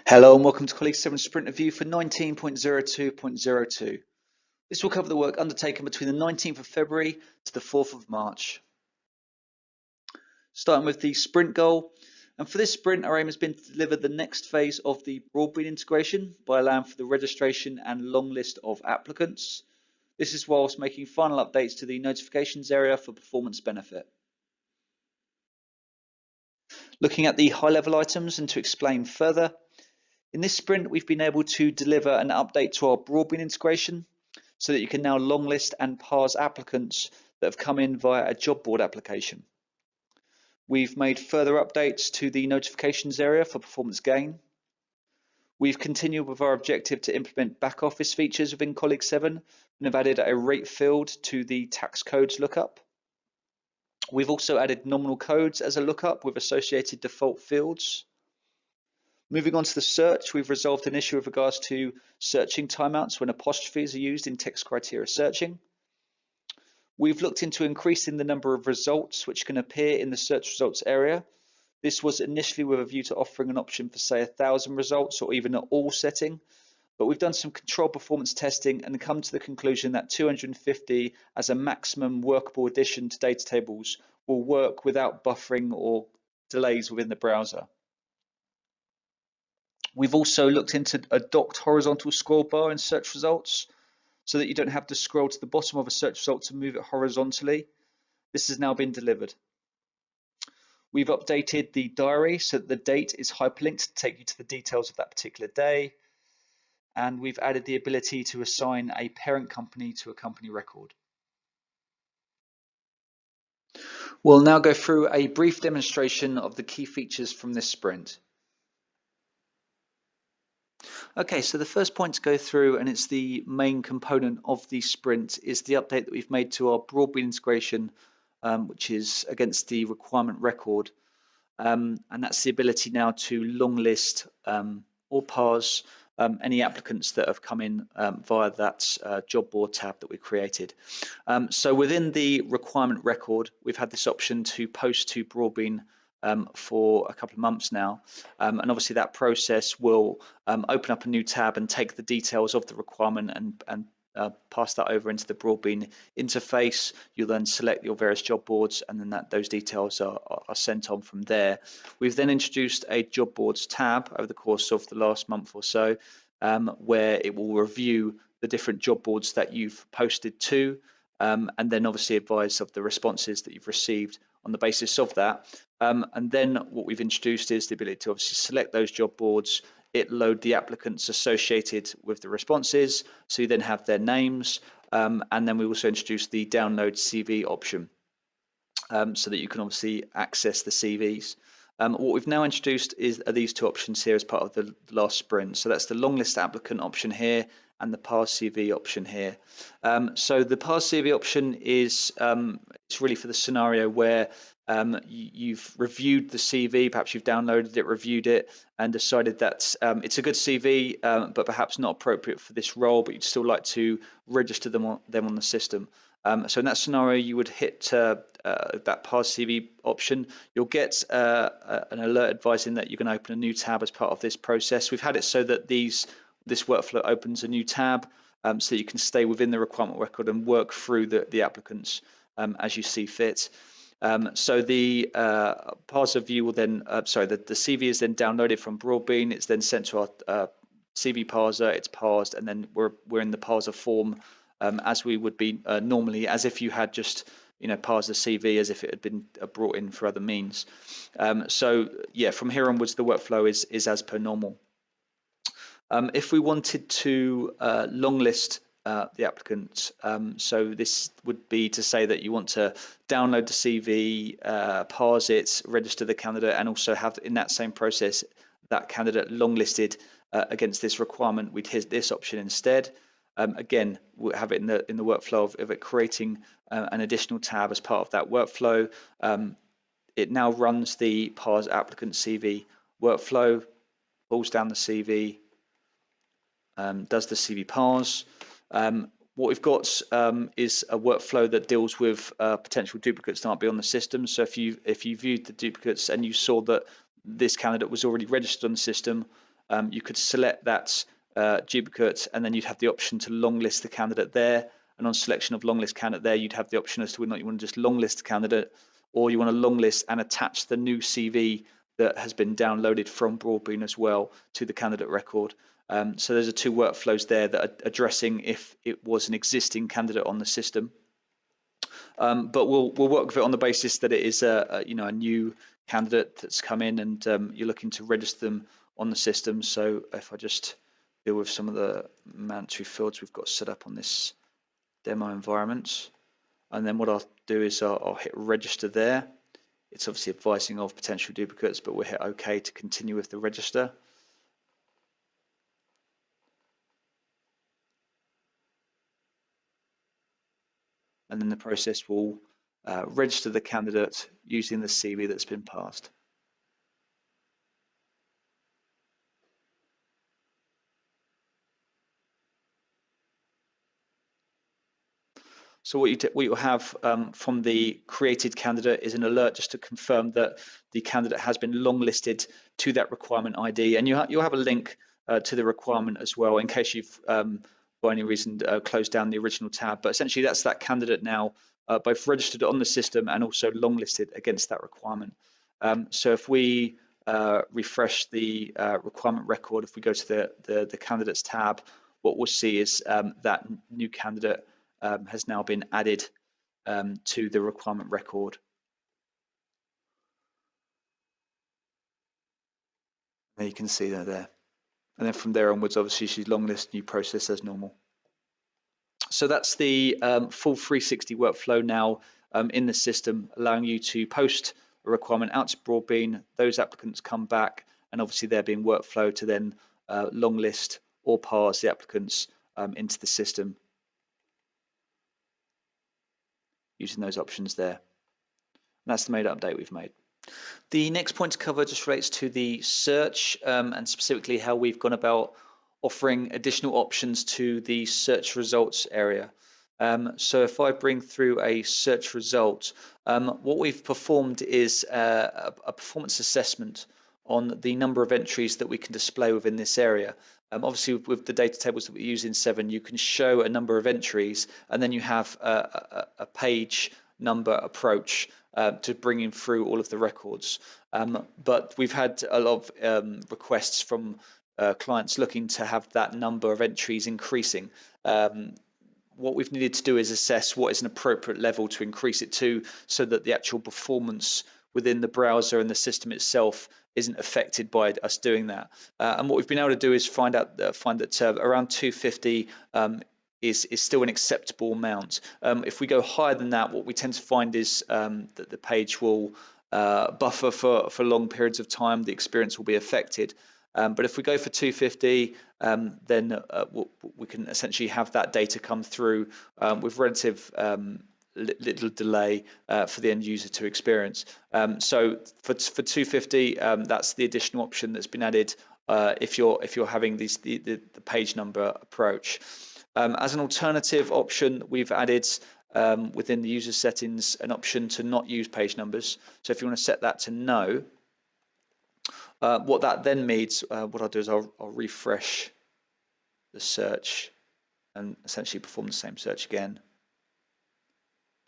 Hello and welcome to Colleague 7 Sprint Review for 19.02.02. This will cover the work undertaken between the 19th of February to the 4th of March. Starting with the sprint goal, and for this sprint our aim has been to deliver the next phase of the Broadband Integration by allowing for the registration and long list of applicants. This is whilst making final updates to the notifications area for performance benefit. Looking at the high level items and to explain further, in this sprint, we've been able to deliver an update to our Broadband integration so that you can now long list and parse applicants that have come in via a job board application. We've made further updates to the notifications area for performance gain. We've continued with our objective to implement back office features within Colleague 7 and have added a rate field to the tax codes lookup. We've also added nominal codes as a lookup with associated default fields. Moving on to the search, we've resolved an issue with regards to searching timeouts when apostrophes are used in text criteria searching. We've looked into increasing the number of results which can appear in the search results area. This was initially with a view to offering an option for say 1,000 results or even an all setting, but we've done some control performance testing and come to the conclusion that 250 as a maximum workable addition to data tables will work without buffering or delays within the browser. We've also looked into a docked horizontal scroll bar in search results so that you don't have to scroll to the bottom of a search result to move it horizontally. This has now been delivered. We've updated the diary so that the date is hyperlinked to take you to the details of that particular day. And we've added the ability to assign a parent company to a company record. We'll now go through a brief demonstration of the key features from this sprint. Okay, so the first point to go through, and it's the main component of the sprint, is the update that we've made to our Broadband integration, which is against the requirement record. And that's the ability now to long list or parse any applicants that have come in via that job board tab that we created. So within the requirement record, we've had this option to post to Broadband for a couple of months now, and obviously that process will open up a new tab and take the details of the requirement and pass that over into the Broadband interface. You'll then select your various job boards, and then those details are sent on from there. We've then introduced a job boards tab over the course of the last month or so, where it will review the different job boards that you've posted to, and then obviously advise of the responses that you've received on the basis of that. And then what we've introduced is the ability to obviously select those job boards, it load the applicants associated with the responses, so you then have their names, and then we also introduced the download CV option, so that you can obviously access the CVs. What we've now introduced are these two options here as part of the last sprint. So that's the long list applicant option here and the parse CV option here. So the parse CV option is it's really for the scenario where you've reviewed the CV, perhaps you've downloaded it, reviewed it, and decided that it's a good CV, but perhaps not appropriate for this role, but you'd still like to register them on the system. So in that scenario, you would hit that parse CV option. You'll get an alert advising that you're going to open a new tab as part of this process. We've had it so that this workflow opens a new tab, so you can stay within the requirement record and work through the applicants as you see fit. So the parser view will then, the CV is then downloaded from Broadband. It's then sent to our CV parser. It's parsed, and then we're in the parser form as we would be normally, as if you had just parsed the CV as if it had been brought in for other means. So yeah, from here onwards, the workflow is as per normal. If we wanted to long list the applicant, so this would be to say that you want to download the CV, parse it, register the candidate, and also have in that same process that candidate long listed against this requirement. We'd hit this option instead. Again, we'll have it in the workflow of it creating an additional tab as part of that workflow. It now runs the parse applicant CV workflow, pulls down the CV, does the CV parse. What we've got is a workflow that deals with potential duplicates that might be on the system. So if you viewed the duplicates and you saw that this candidate was already registered on the system, you could select that duplicate, and then you'd have the option to long list the candidate there. And on selection of long list candidate there, you'd have the option as to whether or not you want to just long list the candidate, or you want to long list and attach the new CV that has been downloaded from Broadband as well to the candidate record. So those are two workflows there that are addressing if it was an existing candidate on the system. But we'll work with it on the basis that it is a new candidate that's come in, and you're looking to register them on the system. So if I just deal with some of the mandatory fields we've got set up on this demo environment, and then what I'll do is I'll hit register there. It's obviously advising of potential duplicates, but we'll hit OK to continue with the register. And then the process will register the candidate using the CV that's been passed. So what you'll have from the created candidate is an alert just to confirm that the candidate has been long listed to that requirement ID, and you'll have a link to the requirement as well in case you've for any reason closed down the original tab. But essentially that's that candidate now both registered on the system and also long listed against that requirement. So if we refresh the requirement record, if we go to the candidates tab, what we'll see is that new candidate has now been added to the requirement record. There you can see that there. And then from there onwards, obviously she's long list, new process as normal. So that's the full 360 workflow now in the system, allowing you to post a requirement out to Broadband. Those applicants come back, and obviously they're being workflow to then long list or parse the applicants into the system using those options there. And that's the main update we've made. The next point to cover just relates to the search and specifically how we've gone about offering additional options to the search results area. So if I bring through a search result, what we've performed is a performance assessment on the number of entries that we can display within this area. Obviously, with the data tables that we use in 7, you can show a number of entries, and then you have a page number approach to bringing through all of the records. But we've had a lot of requests from clients looking to have that number of entries increasing. What we've needed to do is assess what is an appropriate level to increase it to, so that the actual performance within the browser and the system itself isn't affected by us doing that. And what we've been able to do is find that around 250 is still an acceptable amount. If we go higher than that, what we tend to find is that the page will buffer for long periods of time. The experience will be affected. But if we go for 250, then we can essentially have that data come through with relative little delay for the end user to experience. So for 250, that's the additional option that's been added if you're having the page number approach. As an alternative option, we've added within the user settings an option to not use page numbers. So if you want to set that to no, what that then means, what I'll do is I'll refresh the search and essentially perform the same search again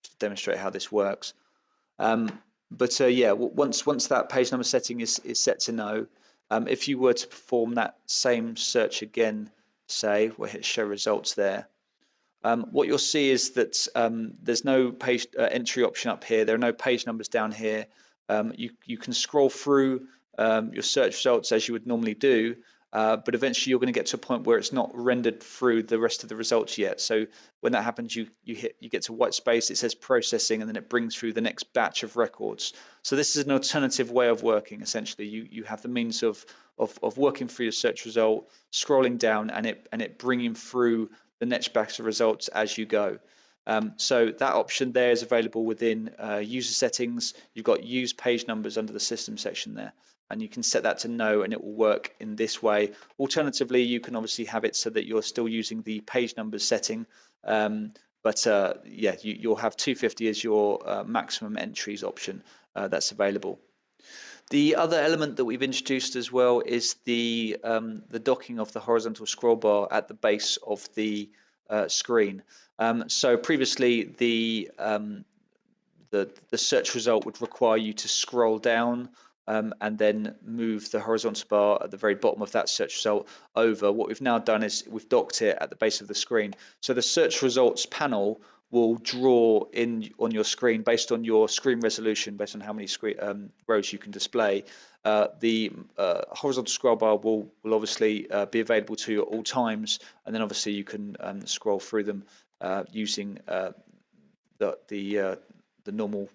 to demonstrate how this works. Yeah, once that page number setting is set to no, if you were to perform that same search again, say we'll hit show results there, what you'll see is that there's no page entry option up here. There are no page numbers down here. You can scroll through your search results as you would normally do, but eventually you're going to get to a point where it's not rendered through the rest of the results yet. So when that happens, you get to white space, it says processing, and then it brings through the next batch of records. So this is an alternative way of working. Essentially, you have the means of working through your search result, scrolling down, and it bringing through the next batch of results as you go. So that option there is available within user settings. You've got use page numbers under the system section there, and you can set that to no, and it will work in this way. Alternatively, you can obviously have it so that you're still using the page numbers setting, yeah, you'll have 250 as your maximum entries option that's available. The other element that we've introduced as well is the docking of the horizontal scroll bar at the base of the screen. So previously the search result would require you to scroll down and then move the horizontal bar at the very bottom of that search result over. What we've now done is we've docked it at the base of the screen. So the search results panel will draw in on your screen based on your screen resolution, based on how many rows you can display. The horizontal scroll bar will obviously be available to you at all times, and then obviously you can scroll through them using the normal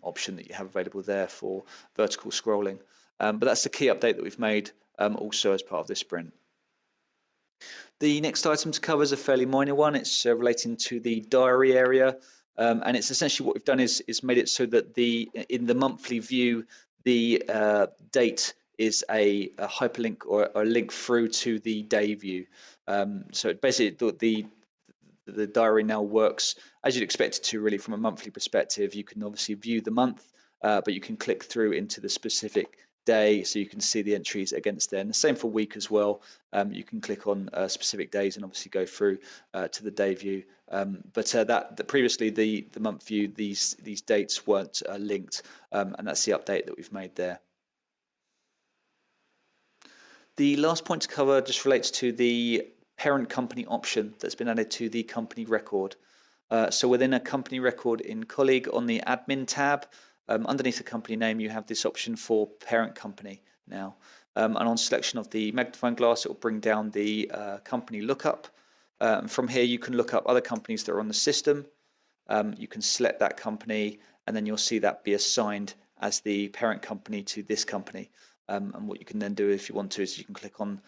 option that you have available there for vertical scrolling. But that's the key update that we've made also as part of this sprint. The next item to cover is a fairly minor one. It's relating to the diary area, and it's essentially what we've done is made it so that in the monthly view, the date is a hyperlink or a link through to the day view. So basically the diary now works as you'd expect it to, really, from a monthly perspective. You can obviously view the month, but you can click through into the specific day so you can see the entries against there. And the same for week as well. You can click on specific days and obviously go through to the day view. But previously the month view, these dates weren't linked, and that's the update that we've made there. The last point to cover just relates to the parent company option that's been added to the company record. So within a company record in Colleague, on the admin tab, underneath the company name, you have this option for parent company now. And on selection of the magnifying glass, it will bring down the company lookup. From here, you can look up other companies that are on the system. You can select that company, and then you'll see that be assigned as the parent company to this company. And what you can then do if you want to is you can click on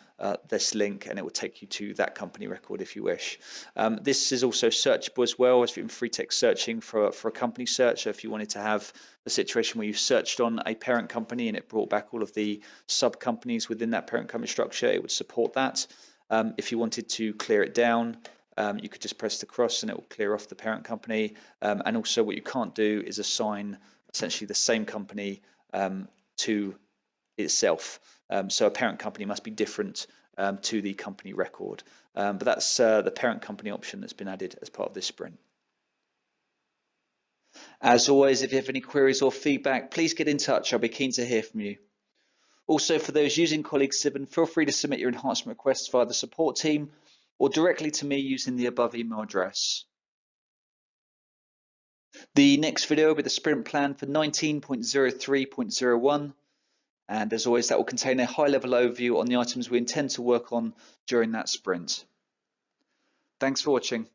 this link and it will take you to that company record if you wish. This is also searchable as well, as in free text searching for a company search. So if you wanted to have a situation where you searched on a parent company and it brought back all of the sub companies within that parent company structure, it would support that. If you wanted to clear it down, you could just press the cross and it will clear off the parent company. And also what you can't do is assign essentially the same company to itself. So a parent company must be different to the company record. But that's the parent company option that's been added as part of this sprint. As always, if you have any queries or feedback, please get in touch. I'll be keen to hear from you. Also, for those using Colleague 7, feel free to submit your enhancement requests via the support team or directly to me using the above email address. The next video will be the sprint plan for 19.03.01. And as always, that will contain a high-level overview on the items we intend to work on during that sprint. Thanks for watching.